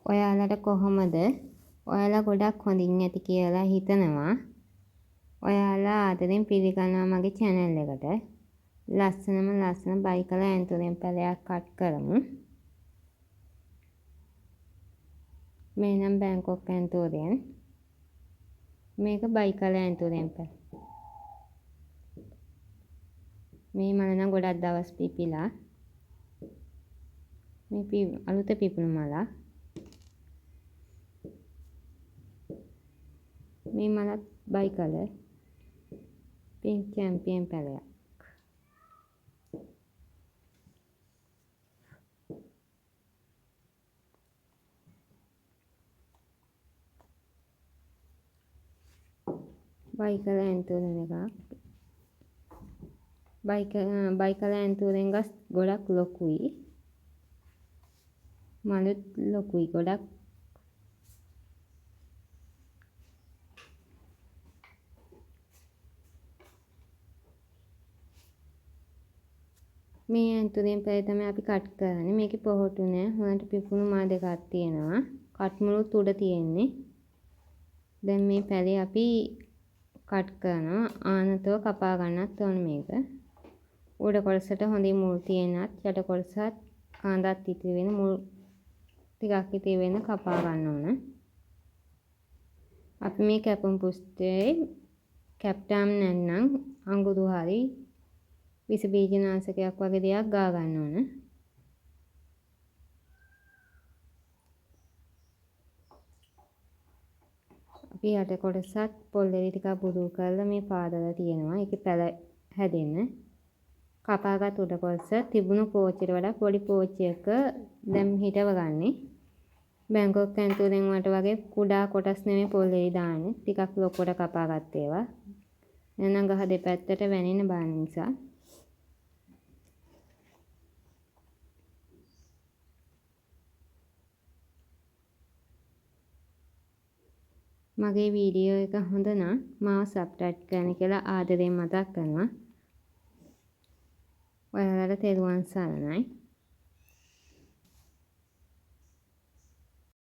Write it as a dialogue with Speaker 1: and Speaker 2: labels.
Speaker 1: ඔයාලට කොහොමද? ඔයාලා ගොඩක් හොඳින් ඇති කියලා හිතනවා. ඔයාලා ආදරෙන් පිළිගන්නවා මගේ channel එකට. ලස්සනම ලස්සන බයිකල ඇන්තුරෙන් පැලයක් කට් කරමු. මේ නම් බැංකොක් ඇන්තුරෙන්. මේක බයිකල ඇන්තුරෙන් පැල. මේ මල නම් ගොඩක් දවස් පිපිලා. මේ අලුත පිපුණු මලක්. මේ මලත් බයිකල පින්ක් චැම්පියන් පැලයක්. බයිකල ඇන්තුරෙන් එකක්. බයිකල ඇන්තුරෙන් ගස් ගොඩක් ලොකුයි. මලුත් ලොකුයි ගොඩක්. මේ ඇන්තුරෙන් පැලේ තමයි අපි කට් කරන්නේ. මේකේ පොහොටු නෑ. හොඳට පිපුණු මල් දෙකක් තියෙනවා. කට් මුළුත් උඩ තියෙන්නේ. දැන් මේ පැලේ අපි කට් කරනවා. ආනතව කපා ගන්නත් ඕන මේක. උඩ කොටසට හොඳින් මුල් තියෙනත් යට කොටසත් කාඳත් ඉතිරි වෙන මුල් ටිකක් ඉතිරි වෙන කපා ගන්න ඕන. අපි මේ කැපුම් පුස්තේ කැප්ටම් නැත්නම් අඟුරු හරි විස බීජනාශකයක් වගේ දෙයක් ගා ගන්න ඕන. අපි යට කොටසත් පොල් එලි ටිකක් බුරුල් කරලා මේ පාදලා තියෙනවා. ඒකේ පැල හැදෙන්න. කපාගත් උඩ කොටස තිබුණු පෝච්චියට වඩා පොඩි පෝච්චියක දැන් හිටව ගන්නෙ. බැංකොක් ඇන්තුරෙන් වලට වගේ කුඩා කොටස් නෙමෙයි පොල් එලි දාන්නේ. ටිකක් ලොකුවට කපාගත්ත ඒවා. එහෙනම් ගහ දෙපැත්තට වැනෙන්න බාන නිසා. මගේ වීඩියෝ එක හොඳ නම් මාව සබ්ස්ක්‍රයිබ් කරන්න කියලා ආදරෙන් මතක් කරනවා. ඔයාලට තෙරුවන් සරණයි.